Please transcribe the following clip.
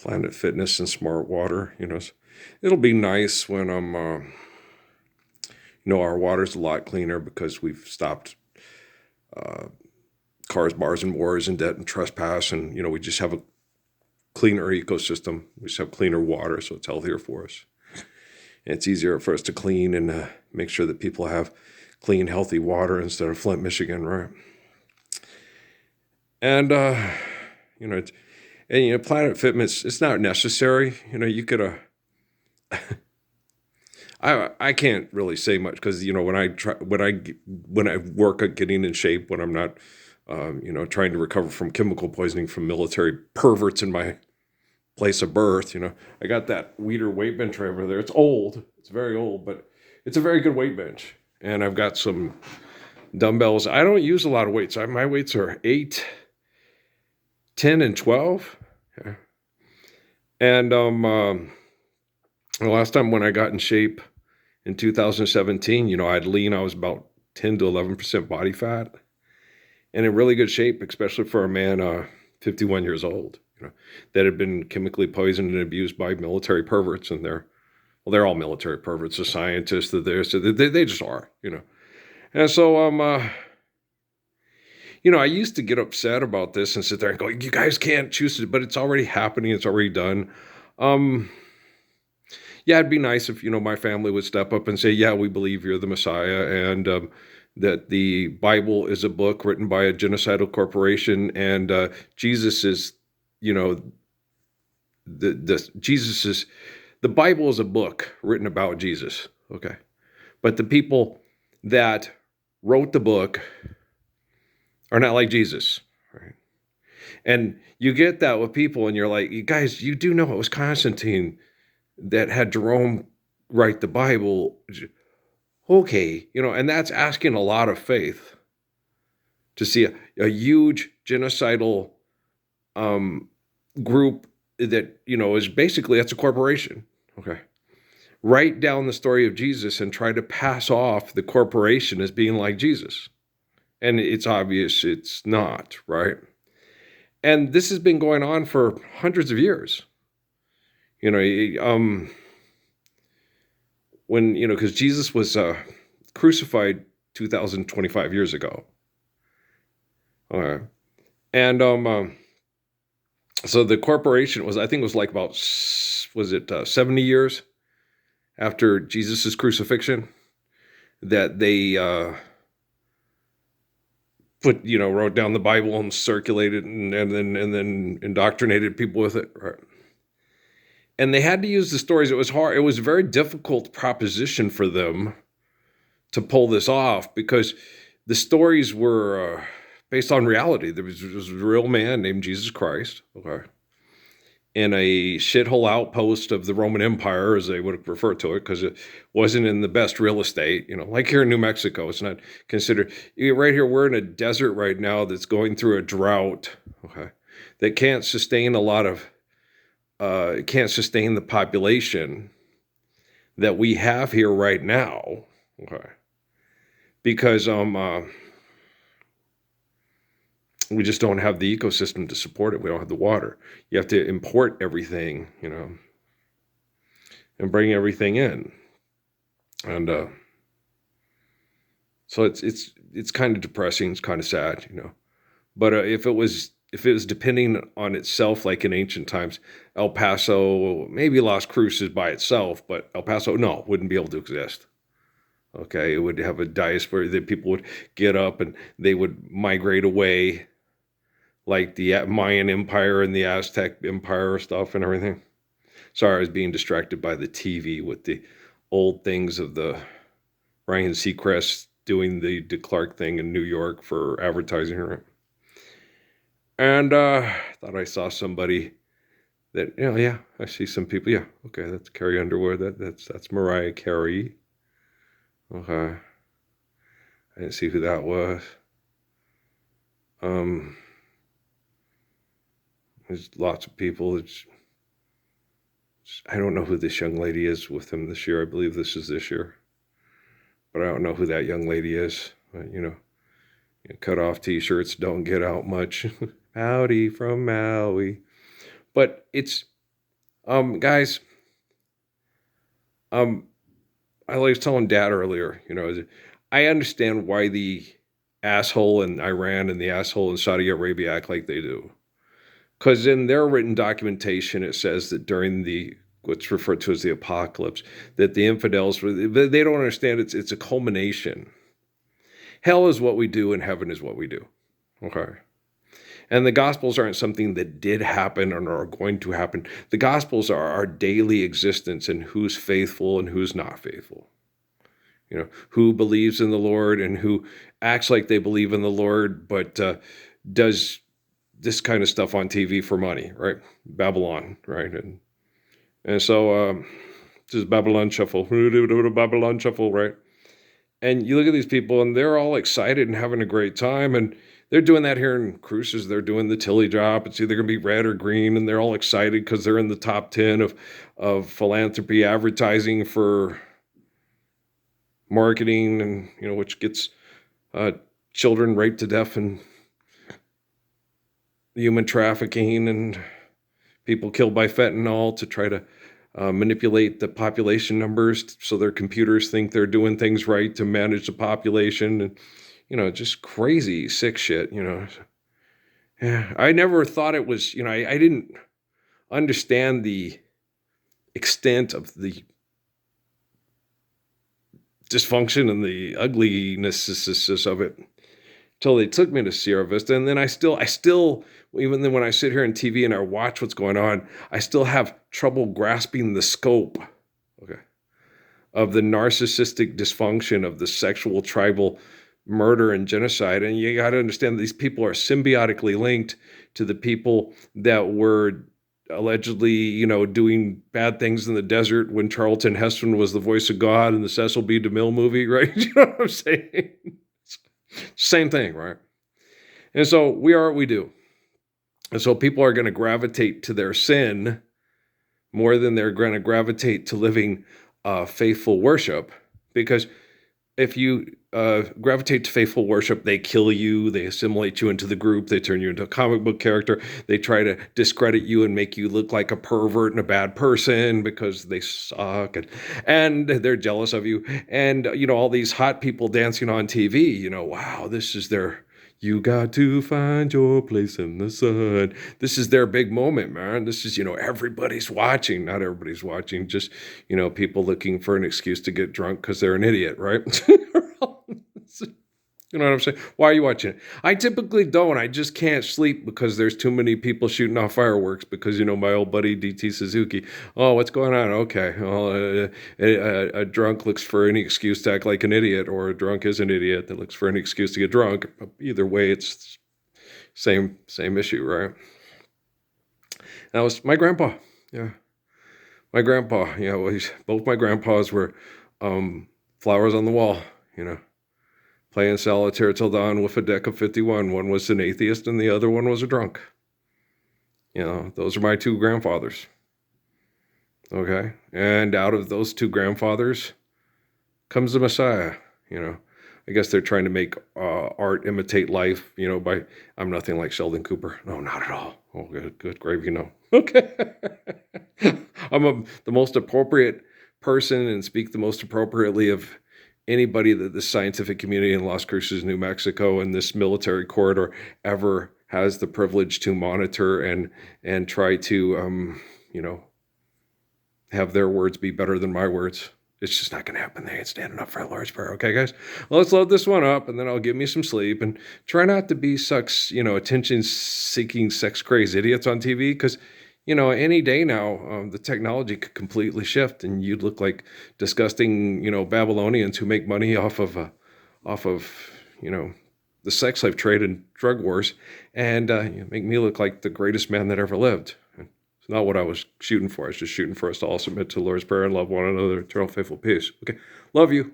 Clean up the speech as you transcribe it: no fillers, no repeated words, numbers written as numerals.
Planet Fitness and Smart Water. It'll be nice when our water's a lot cleaner because we've stopped cars, bars, and wars and debt and trespass, and we just have a cleaner ecosystem. We just have cleaner water, so it's healthier for us. And it's easier for us to clean and make sure that people have clean, healthy water instead of Flint, Michigan, right? And Planet Fitness, it's not necessary. You could. I can't really say much because when I work at getting in shape, when I'm not trying to recover from chemical poisoning from military perverts in my place of birth. I got that Weider weight bench right over there. It's old. It's very old, but it's a very good weight bench. And I've got some dumbbells. I don't use a lot of weights. My weights are 8, 10, and 12. Yeah. And the last time when I got in shape in 2017, I'd lean. I was about 10 to 11% body fat, and in really good shape, especially for a man 51 years old, that had been chemically poisoned and abused by military perverts. And they're all military perverts, the scientists, they just are. And so I used to get upset about this and sit there and go, you guys can't choose it, but it's already happening. It's already done. Yeah, it'd be nice if, my family would step up and say, yeah, we believe you're the Messiah, and that the Bible is a book written by a genocidal corporation, and Jesus is, the Bible is a book written about Jesus. Okay. But the people that wrote the book are not like Jesus. Right. And you get that with people, and you're like, you guys, you do know it was Constantine that had Jerome write the Bible. Okay, and that's asking a lot of faith to see a huge genocidal group that, is basically, that's a corporation. Okay. Write down the story of Jesus and try to pass off the corporation as being like Jesus. And it's obvious it's not, right? And this has been going on for hundreds of years. When, because Jesus was crucified 2,025 years ago. And so the corporation was, I think it was like about, 70 years after Jesus's crucifixion that they wrote down the Bible and circulated and then indoctrinated people with it. Right. And they had to use the stories. It was hard. It was a very difficult proposition for them to pull this off because the stories were based on reality. There was a real man named Jesus Christ, okay, in a shithole outpost of the Roman Empire, as they would refer to it, because it wasn't in the best real estate, like here in New Mexico. It's not considered. Right here, we're in a desert right now that's going through a drought, okay, that can't sustain a lot of it can't sustain the population that we have here right now, okay? Because we just don't have the ecosystem to support it. We don't have the water. You have to import everything, and bring everything in, and so it's kind of depressing. It's kind of sad, But if it was depending on itself, like in ancient times, El Paso, maybe Las Cruces by itself, but El Paso, no, wouldn't be able to exist. Okay, it would have a diaspora that people would get up and they would migrate away, like the Mayan Empire and the Aztec Empire stuff and everything. Sorry, I was being distracted by the TV with the old things of the Ryan Seacrest doing the DeClark thing in New York for advertising, right? And thought I saw somebody that, yeah, I see some people. Yeah, okay, that's Carrie Underwood. That's Mariah Carey. Okay, I didn't see who that was. There's lots of people. I don't know who this young lady is with him this year. I believe this is this year, but I don't know who that young lady is. But, cut off T-shirts don't get out much. Howdy from Maui. But it's Guys, um, I was telling Dad earlier, I understand why the asshole in Iran and the asshole in Saudi Arabia act like they do. Because in their written documentation, it says that during the what's referred to as the apocalypse, that the infidels they don't understand it's a culmination. Hell is what we do, and heaven is what we do. Okay. And the Gospels aren't something that did happen or are going to happen. The Gospels are our daily existence and who's faithful and who's not faithful. Who believes in the Lord and who acts like they believe in the Lord, but does this kind of stuff on TV for money, right? Babylon, right? And so this is Babylon Shuffle, Babylon Shuffle, right? And you look at these people and they're all excited and having a great time. And they're doing that here in Cruces. They're doing the Tilly drop. It's either going to be red or green. And they're all excited because they're in the top 10 of philanthropy advertising for marketing, and, which gets children raped to death and human trafficking and people killed by fentanyl to try to manipulate the population numbers so their computers think they're doing things right to manage the population, and just crazy sick shit. Yeah, I never thought it was, I didn't understand the extent of the dysfunction and the ugliness of it till they took me to Sierra Vista. And then I still, even then when I sit here on TV and I watch what's going on, I still have trouble grasping the scope, okay, of the narcissistic dysfunction of the sexual tribal murder and genocide. And you got to understand these people are symbiotically linked to the people that were allegedly, doing bad things in the desert when Charlton Heston was the voice of God in the Cecil B. DeMille movie, right? You know what I'm saying? Same thing, right? And so we are what we do. And so people are going to gravitate to their sin more than they're going to gravitate to living faithful worship. Because if you gravitate to faithful worship, they kill you, they assimilate you into the group, they turn you into a comic book character, they try to discredit you and make you look like a pervert and a bad person because they suck, and they're jealous of you. And, all these hot people dancing on TV, wow, this is their... You got to find your place in the sun. This is their big moment, man. This is, everybody's watching. Not everybody's watching. Just, people looking for an excuse to get drunk because they're an idiot, right? You know what I'm saying? Why are you watching it? I typically don't. I just can't sleep because there's too many people shooting off fireworks because, my old buddy DT Suzuki. Oh, what's going on? Okay. Well, a drunk looks for any excuse to act like an idiot, or a drunk is an idiot that looks for any excuse to get drunk. Either way, it's same issue, right? That was my grandpa. Yeah. My grandpa. Yeah. Well, both my grandpas were flowers on the wall, playing solitaire till dawn with a deck of 51. One was an atheist and the other one was a drunk. Those are my two grandfathers. Okay? And out of those two grandfathers comes the Messiah. I guess they're trying to make art imitate life, by... I'm nothing like Sheldon Cooper. No, not at all. Oh, good gravy, Okay. I'm the most appropriate person and speak the most appropriately of anybody that the scientific community in Las Cruces, New Mexico, and this military corridor ever has the privilege to monitor and try to, have their words be better than my words. It's just not going to happen. They ain't standing up for the Lord's Prayer. Okay, guys? Well, let's load this one up, and then I'll give me some sleep, and try not to be such, attention-seeking, sex-crazed idiots on TV, because... any day now, the technology could completely shift, and you'd look like disgusting, Babylonians who make money off of, the sex slave trade and drug wars, and make me look like the greatest man that ever lived. It's not what I was shooting for. I was just shooting for us to all submit to the Lord's Prayer and love one another. Eternal faithful peace. Okay, love you.